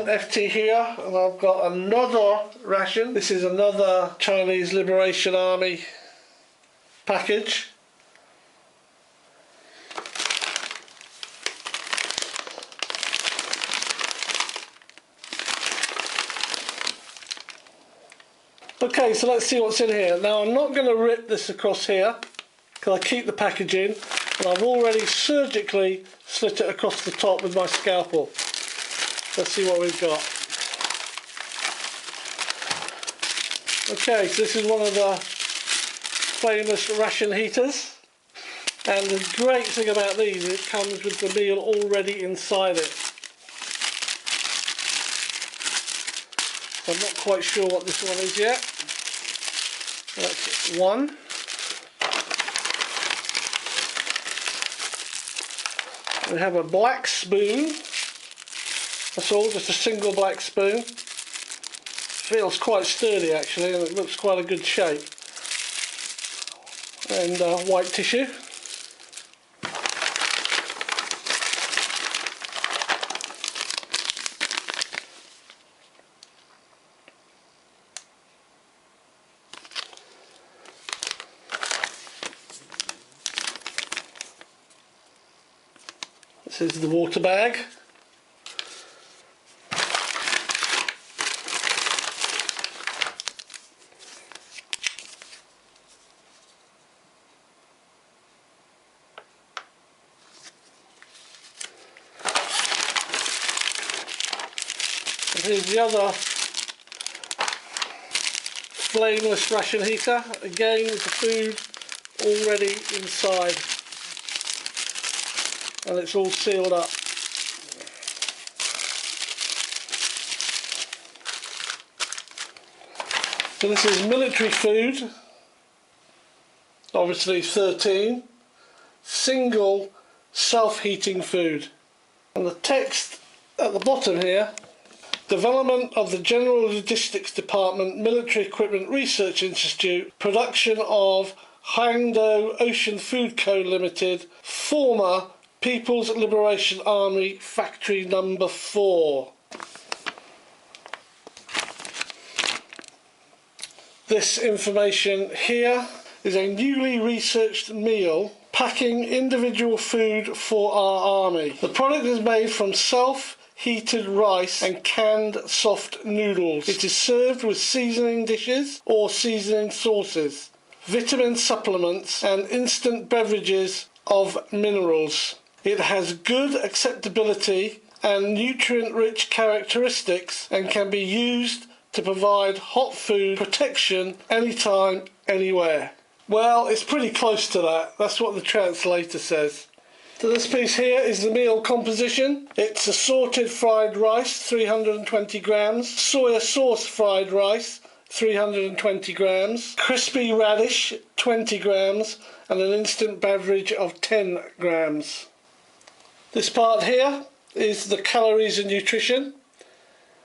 FT here, and I've got another ration. This is another Chinese Liberation Army package. Okay, so let's see what's in here. Now I'm not going to rip this across here because I keep the package in, and I've already surgically slit it across the top with my scalpel. Let's see what we've got. Okay, so this is one of the famous ration heaters, and the great thing about these is it comes with the meal already inside it. I'm not quite sure what this one is yet. That's one. We have a black spoon. That's all, just a single black spoon. Feels quite sturdy actually, and it looks quite a good shape. And white tissue. This is the water bag. And here's the other flameless ration heater, again with the food already inside. And it's all sealed up. So this is military food, obviously 13, single self-heating food. And the text at the bottom here, development of the General Logistics Department Military Equipment Research Institute, production of Hangzhou Ocean Food Co Limited, former People's Liberation Army Factory Number 4. This information here is a newly researched meal packing individual food for our army. The product is made from self-heated rice and canned soft noodles. It is served with seasoning dishes or seasoning sauces, vitamin supplements and instant beverages of minerals. It has good acceptability and nutrient-rich characteristics and can be used to provide hot food protection anytime, anywhere. Well, it's pretty close to that. That's what the translator says. So this piece here is the meal composition. It's assorted fried rice, 320 grams, soya sauce fried rice, 320 grams, crispy radish, 20 grams, and an instant beverage of 10 grams. This part here is the calories and nutrition.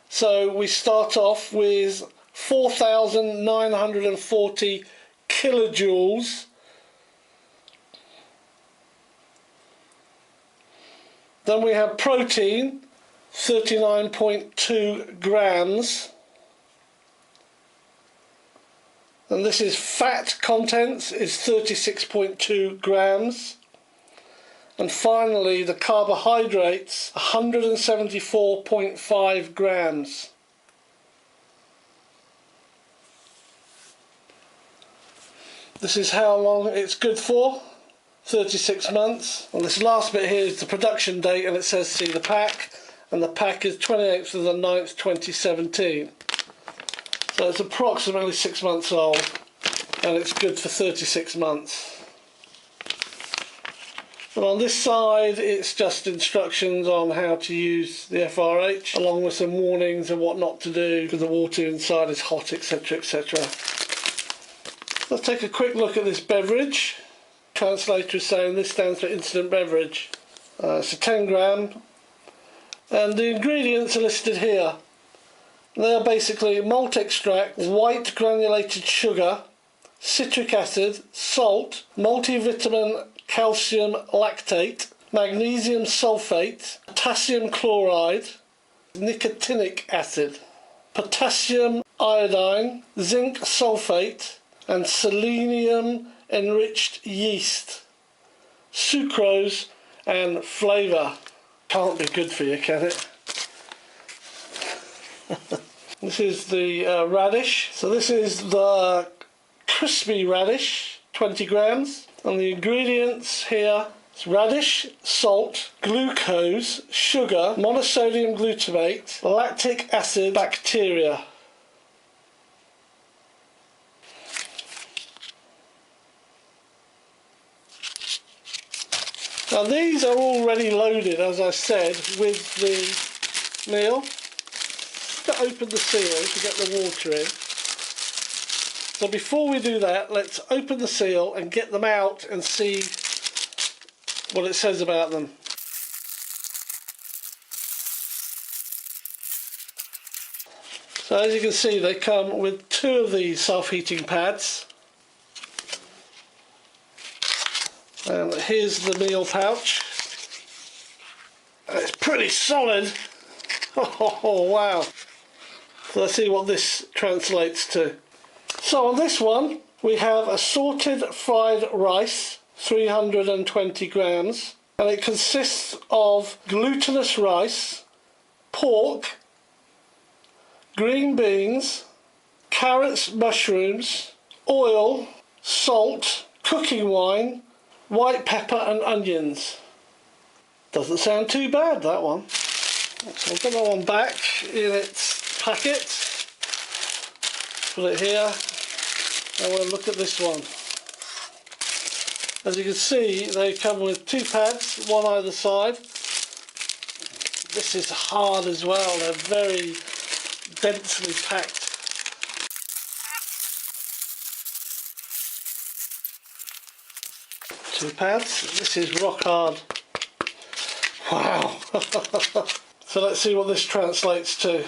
So we start off with 4,940 kilojoules. Then we have protein, 39.2 grams. And this is fat contents is 36.2 grams. And finally, the carbohydrates, 174.5 grams. This is how long it's good for, 36 months. And this last bit here is the production date, and it says see the pack, and the pack is 28th of the 9th, 2017. So it's approximately 6 months old, and it's good for 36 months. And on this side it's just instructions on how to use the FRH, along with some warnings of what not to do because the water inside is hot, etc, etc. Let's take a quick look at this beverage. Translator is saying this stands for instant beverage. It's a 10 gram, and the ingredients are listed here. They are basically malt extract, white granulated sugar, citric acid, salt, multivitamin calcium lactate, magnesium sulfate, potassium chloride, nicotinic acid, potassium iodine, zinc sulfate and selenium enriched yeast, sucrose and flavour. Can't be good for you, can it? This is the radish. So this is the crispy radish, 20 grams. And the ingredients here is radish, salt, glucose, sugar, monosodium glutamate, lactic acid, bacteria. Now these are already loaded, as I said, with the meal. Just to open the seal to get the water in. So before we do that, let's open the seal and get them out and see what it says about them. So as you can see, they come with 2 of these self-heating pads. And here's the meal pouch. It's pretty solid. Oh wow. So let's see what this translates to. So on this one we have assorted fried rice, 320 grams, and it consists of glutinous rice, pork, green beans, carrots, mushrooms, oil, salt, cooking wine, white pepper and onions. Doesn't sound too bad, that one. So I'll put that one back in its packet. Put it here. And we'll look at this one. As you can see, they come with 2 pads, one either side. This is hard as well. They're very densely packed. Two pads. This is rock hard. Wow. So let's see what this translates to.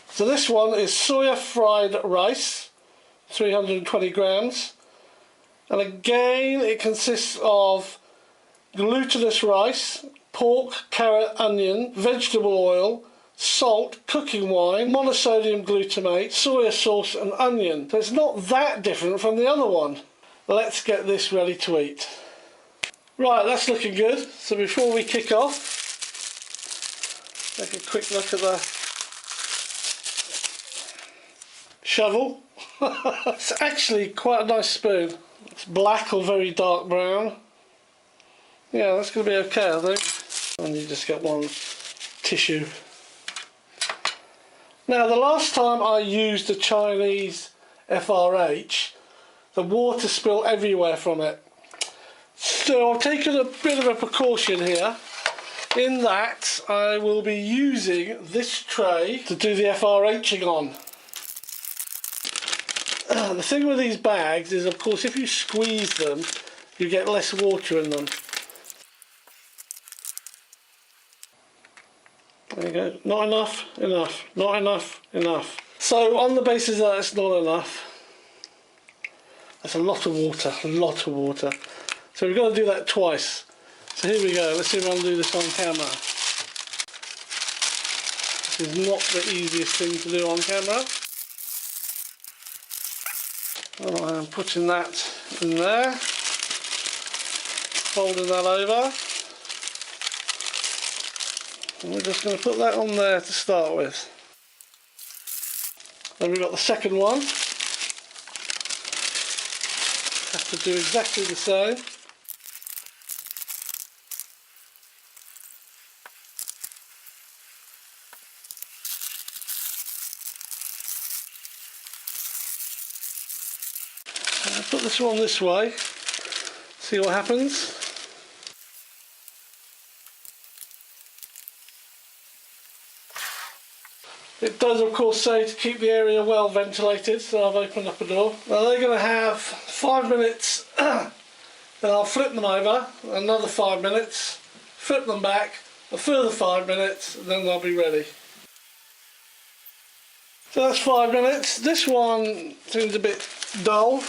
So this one is soya fried rice, 320 grams. And again, it consists of glutinous rice, pork, carrot, onion, vegetable oil, salt, cooking wine, monosodium glutamate, soya sauce and onion. So it's not that different from the other one. Let's get this ready to eat. Right, that's looking good. So before we kick off, take a quick look at the shovel. It's actually quite a nice spoon. It's black or very dark brown. Yeah, that's going to be okay, I think. And you just get one tissue. Now, the last time I used a Chinese FRH, the water spilled everywhere from it. So I've taken a bit of a precaution here, in that I will be using this tray to do the FRHing on. The thing with these bags is, of course, if you squeeze them, you get less water in them. There you go. Not enough, enough, not enough, enough. So on the basis that it's not enough, that's a lot of water, a lot of water. So we've got to do that twice. So here we go, let's see if I can do this on camera. This is not the easiest thing to do on camera. I'm putting that in there, folding that over, and we're just going to put that on there to start with. Then we've got the second one. Have to do exactly the same. I'll put this one this way, see what happens. It does, of course, say to keep the area well ventilated, so I've opened up a door. Now they're going to have 5 minutes, then I'll flip them over, another 5 minutes, flip them back, a further 5 minutes, and then they'll be ready. So that's 5 minutes. This one seems a bit dull.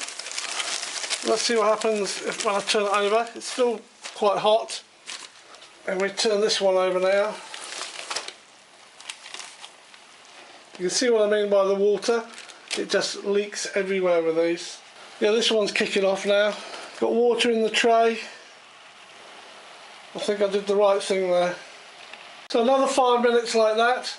Let's see what happens when I turn it over. It's still quite hot. And we turn this one over now. You can see what I mean by the water. It just leaks everywhere with these. Yeah, this one's kicking off now. Got water in the tray. I think I did the right thing there. So another 5 minutes like that.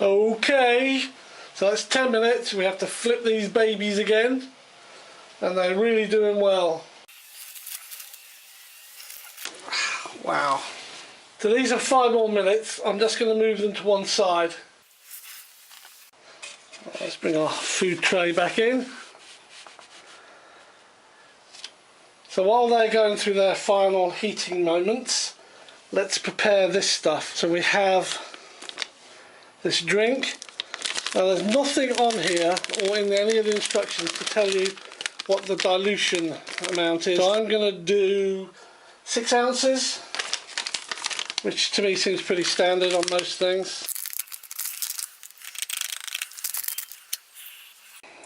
Okay, so that's 10 minutes. We have to flip these babies again, and they're really doing well. Wow. So these are 5 more minutes. I'm just going to move them to one side. Let's bring our food tray back in. So while they're going through their final heating moments, let's prepare this stuff. So we have this drink. Now there's nothing on here or in any of the instructions to tell you what the dilution amount is. So I'm going to do 6 ounces, which to me seems pretty standard on most things.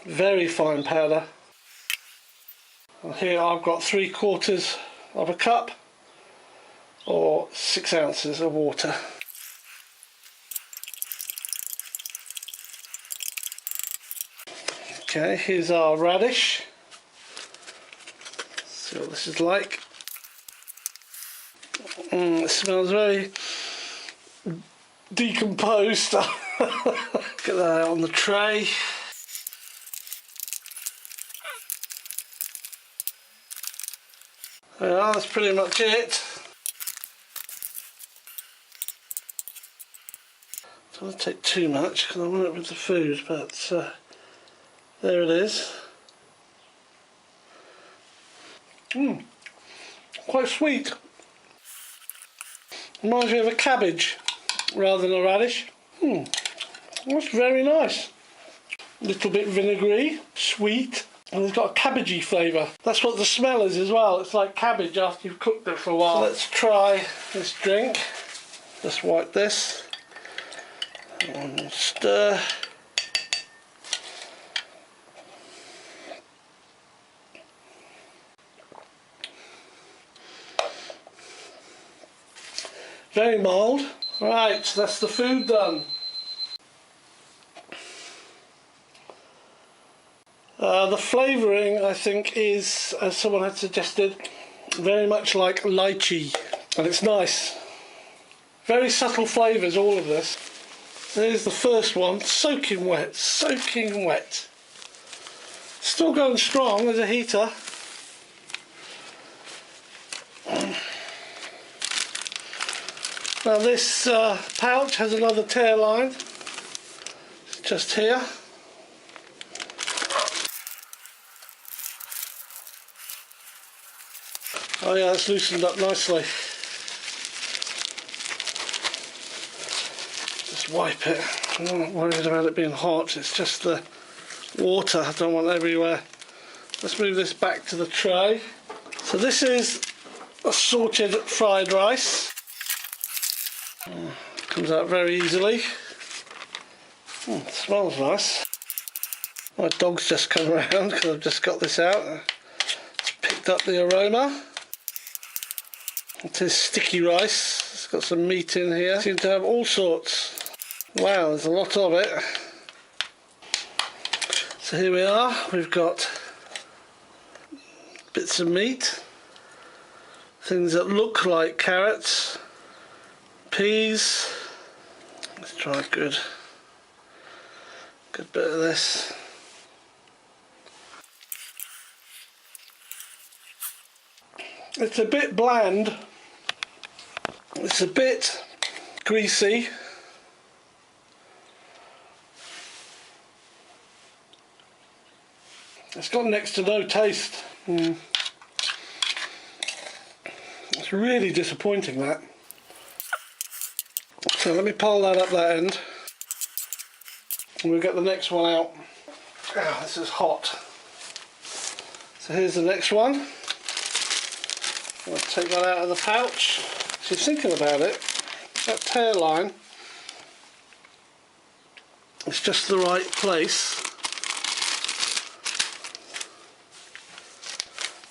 Very fine powder. And here I've got 3/4 of a cup or 6 ounces of water. Okay, here's our radish. Let's see what this is like. It smells very decomposed. Get that out on the tray. There we are, that's pretty much it. Don't want to take too much because I want it with the food, but there it is. Quite sweet. Reminds me of a cabbage rather than a radish. That's very nice. A little bit vinegary, sweet, and it's got a cabbagey flavour. That's what the smell is as well. It's like cabbage after you've cooked it for a while. So let's try this drink. Just wipe this. And stir. Very mild. Right, that's the food done. The flavouring, I think, is, as someone had suggested, very much like lychee, and it's nice. Very subtle flavours, all of this. There's the first one, soaking wet, soaking wet. Still going strong as a heater. Now this pouch has another tear line, it's just here. Oh yeah, it's loosened up nicely. Just wipe it. I'm not worried about it being hot, it's just the water I don't want everywhere. Let's move this back to the tray. So this is assorted fried rice. Comes out very easily. It smells nice. My dog's just come around because I've just got this out. It's picked up the aroma. It is sticky rice. It's got some meat in here. Seems to have all sorts. Wow, there's a lot of it. So here we are. We've got bits of meat. Things that look like carrots. Peas. Let's try a good bit of this. It's a bit bland. It's a bit greasy. It's got next to no taste. It's really disappointing, that. So let me pull that up that end and we'll get the next one out. Oh, this is hot. So here's the next one. I'll take that out of the pouch. So thinking about it, that tail line is just the right place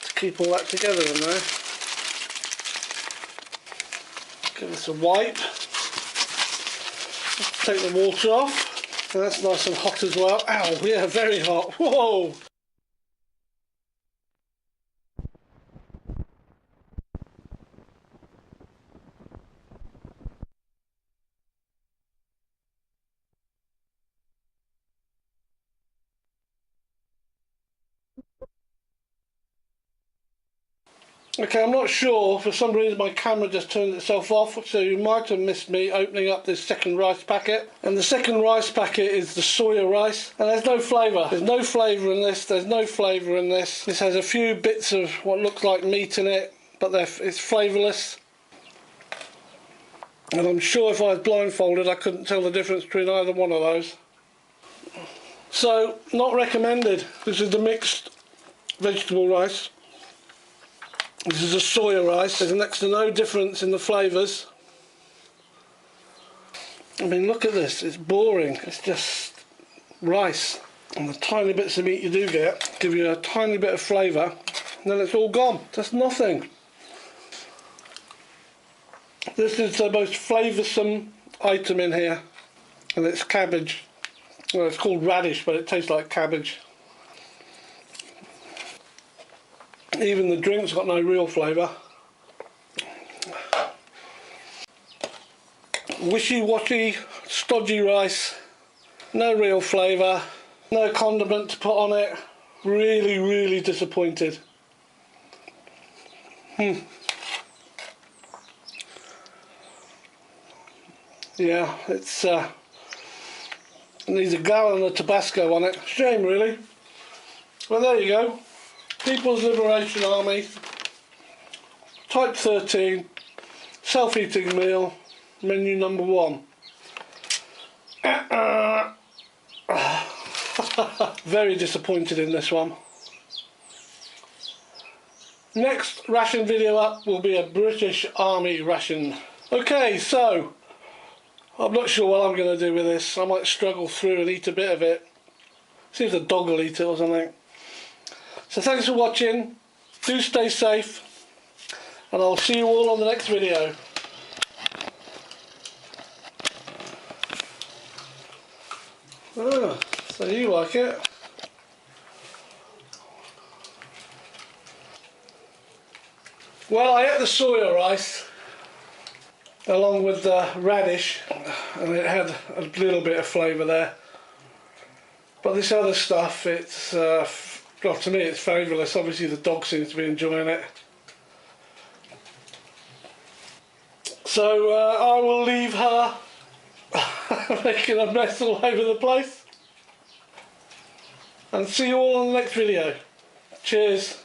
to keep all that together in there. Give this a wipe. Take the water off. And that's nice and hot as well. Ow, yeah, very hot. Whoa! Okay, I'm not sure, for some reason my camera just turned itself off, so you might have missed me opening up this second rice packet. And the second rice packet is the soya rice, and there's no flavour. There's no flavour in this, there's no flavour in this. This has a few bits of what looks like meat in it, but it's flavourless. And I'm sure if I was blindfolded I couldn't tell the difference between either one of those. So, not recommended. This is the mixed vegetable rice. This is a soya rice. There's next to no difference in the flavours. I mean, look at this. It's boring. It's just rice. And the tiny bits of meat you do get give you a tiny bit of flavour. And then it's all gone. Just nothing. This is the most flavoursome item in here. And it's cabbage. Well, it's called radish, but it tastes like cabbage. Even the drink's got no real flavour. Wishy-washy, stodgy rice. No real flavour. No condiment to put on it. Really, really disappointed. Yeah, it needs a gallon of Tabasco on it. Shame, really. Well, there you go. People's Liberation Army, Type 13, self-eating meal, menu number 1. Very disappointed in this one. Next ration video up will be a British Army ration. Okay, so I'm not sure what I'm going to do with this. I might struggle through and eat a bit of it. See if the dog will eat it or something. So thanks for watching, do stay safe, and I'll see you all on the next video. Ah, so you like it? Well, I ate the soya rice along with the radish, and it had a little bit of flavour there. But this other stuff, it's well, to me it's flavourless. Obviously the dog seems to be enjoying it. So I will leave her making a mess all over the place. And see you all on the next video. Cheers.